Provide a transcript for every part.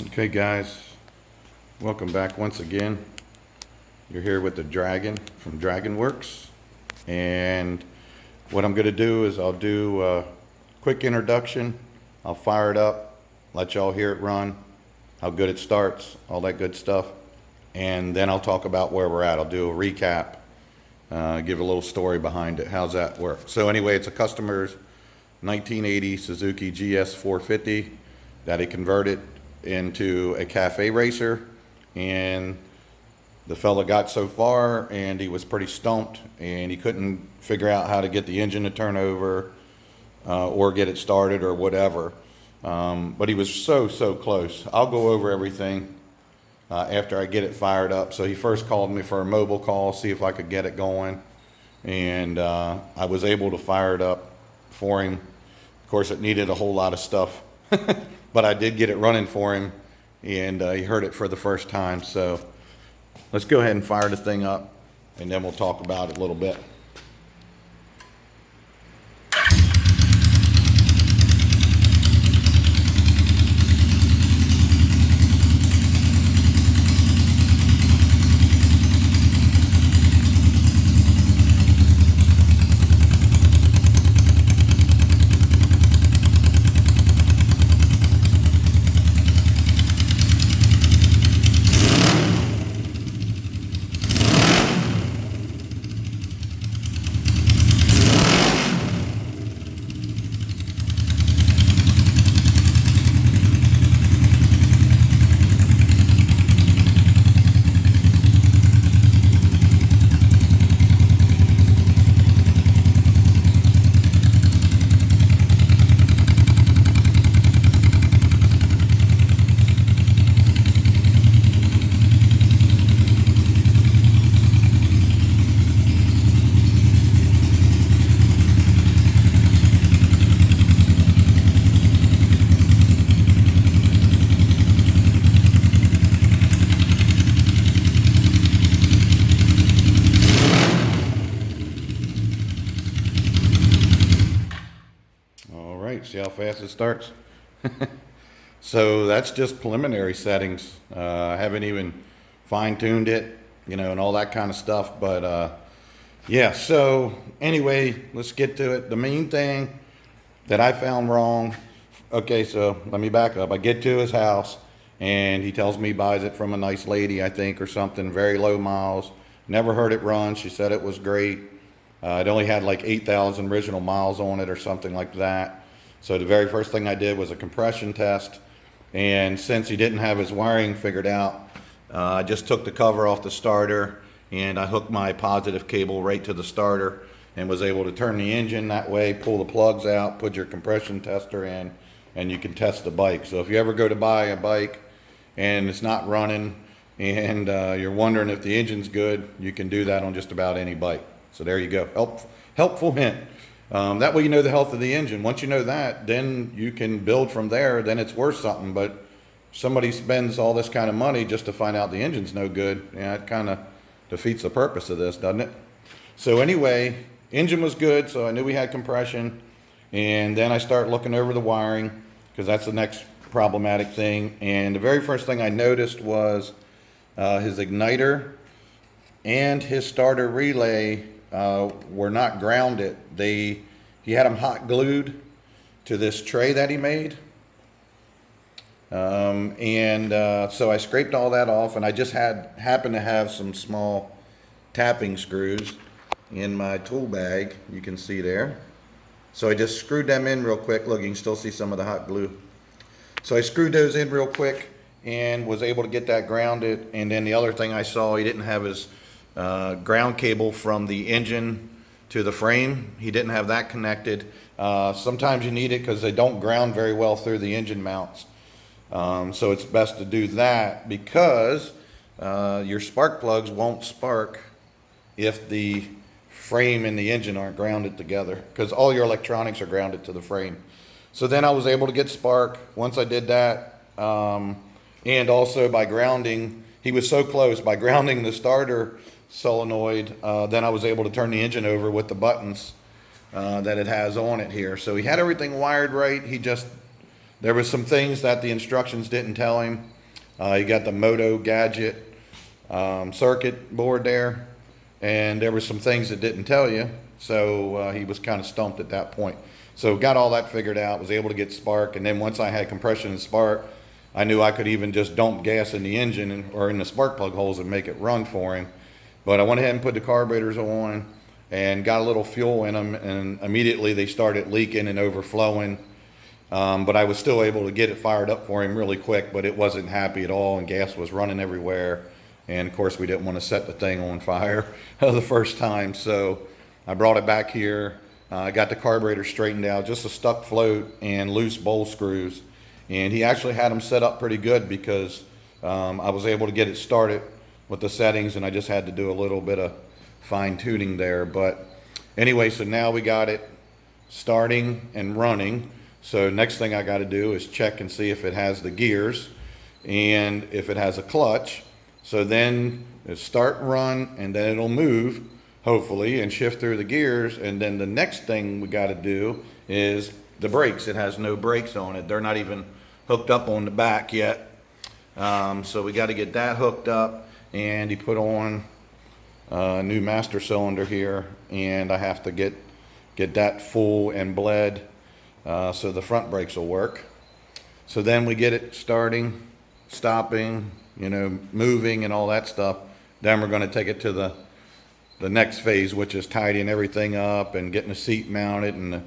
Okay guys, welcome back once again. You're here with the Dragon from Dragon Works, and what I'm going to do is I'll do a quick introduction. I'll fire it up, let y'all hear it run, how good it starts, all that good stuff, and then I'll talk about where we're at. I'll do a recap, give a little story behind it. How's that work? So anyway, it's a customer's 1980 Suzuki GS450 that he converted into a cafe racer, and the fella got so far and he was pretty stumped and he couldn't figure out how to get the engine to turn over or get it started or whatever, but he was so close. I'll go over everything after I get it fired up. So he first called me for a mobile call, see if I could get it going, and I was able to fire it up for him. Of course, it needed a whole lot of stuff but I did get it running for him, and he heard it for the first time. So let's go ahead and fire the thing up, and then we'll talk about it a little bit. All right, see how fast it starts? So that's just preliminary settings. I haven't even fine-tuned it, and all that kind of stuff. But yeah, so anyway, let's get to it. The main thing that I found wrong, okay, so let me back up. I get to his house, and he tells me he buys it from a nice lady, I think, or something, very low miles. Never heard it run. She said it was great. It only had like 8,000 original miles on it or something like that. So the very first thing I did was a compression test. And since he didn't have his wiring figured out, I just took the cover off the starter and I hooked my positive cable right to the starter and was able to turn the engine that way, pull the plugs out, put your compression tester in, and you can test the bike. So if you ever go to buy a bike and it's not running and you're wondering if the engine's good, you can do that on just about any bike. So there you go. Helpful hint. That way you know the health of the engine. Once you know that, then you can build from there. Then it's worth something. But somebody spends all this kind of money just to find out the engine's no good. Yeah, it kind of defeats the purpose of this, doesn't it? So anyway, engine was good, so I knew we had compression. And then I start looking over the wiring because that's the next problematic thing. And the very first thing I noticed was his igniter and his starter relay were not grounded. He had them hot glued to this tray that he made. So I scraped all that off, and I just happened to have some small tapping screws in my tool bag, you can see there. So I just screwed them in real quick. Look, you can still see some of the hot glue. So I screwed those in real quick and was able to get that grounded. And then the other thing I saw, he didn't have his ground cable from the engine to the frame. He didn't have that connected. Sometimes you need it because they don't ground very well through the engine mounts. So it's best to do that because your spark plugs won't spark if the frame and the engine aren't grounded together, because all your electronics are grounded to the frame. So then I was able to get spark once I did that, and also by grounding, he was so close, by grounding the starter solenoid, then I was able to turn the engine over with the buttons that it has on it here. So he had everything wired right. He just There was some things that the instructions didn't tell him. You got the Moto Gadget circuit board there, and there were some things that didn't tell you, so he was kind of stumped at that point. So got all that figured out, was able to get spark, and then once I had compression and spark, I knew I could even just dump gas in the engine or in the spark plug holes and make it run for him. But I went ahead and put the carburetors on and got a little fuel in them, and immediately they started leaking and overflowing. But I was still able to get it fired up for him really quick, but it wasn't happy at all, and gas was running everywhere. And of course we didn't want to set the thing on fire the first time, so I brought it back here. I got the carburetor straightened out, just a stuck float and loose bowl screws. And he actually had them set up pretty good because I was able to get it started with the settings, and I just had to do a little bit of fine tuning there. But anyway, so now we got it starting and running. So next thing I got to do is check and see if it has the gears and if it has a clutch. So then it start, run, and then it'll move, hopefully, and shift through the gears. And then the next thing we got to do is the brakes. It has no brakes on it. They're not even hooked up on the back yet. So we got to get that hooked up, and he put on a new master cylinder here, and I have to get that full and bled so the front brakes will work. So then we get it starting, stopping, you know, moving and all that stuff. Then we're going to take it to the next phase, which is tidying everything up and getting the seat mounted and the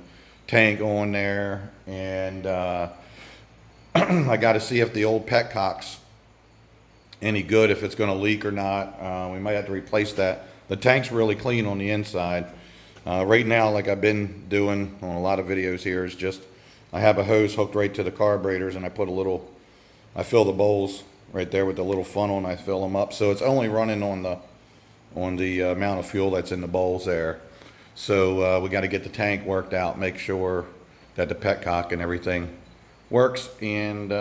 tank on there. And I got to see if the old petcock's any good, if it's going to leak or not. We might have to replace that. The tank's really clean on the inside. Right now, like I've been doing on a lot of videos here, is just I have a hose hooked right to the carburetors, and I fill the bowls right there with the little funnel, and I fill them up. So it's only running on the amount of fuel that's in the bowls there. So we got to get the tank worked out, make sure that the petcock and everything works, and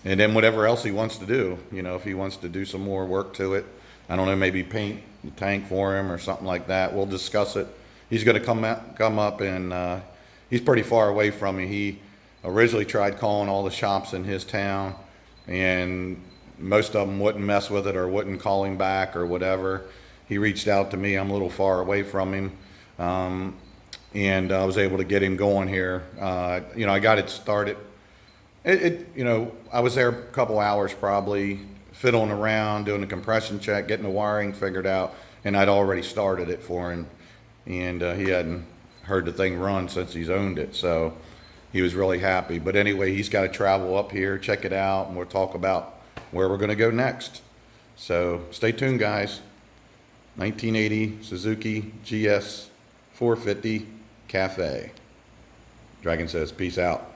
then whatever else he wants to do, you know, if he wants to do some more work to it, I don't know, maybe paint the tank for him or something like that. We'll discuss it. He's going to come up, and he's pretty far away from me. He originally tried calling all the shops in his town, and most of them wouldn't mess with it or wouldn't call him back or whatever. He reached out to me. I'm a little far away from him, and I was able to get him going here. You know, I got it started. You know, I was there a couple hours probably, fiddling around, doing a compression check, getting the wiring figured out, and I'd already started it for him, and he hadn't heard the thing run since he's owned it, so he was really happy. But anyway, he's got to travel up here, check it out, and we'll talk about where we're going to go next. So stay tuned, guys. 1980 Suzuki GS450 Cafe. Dragon says, peace out.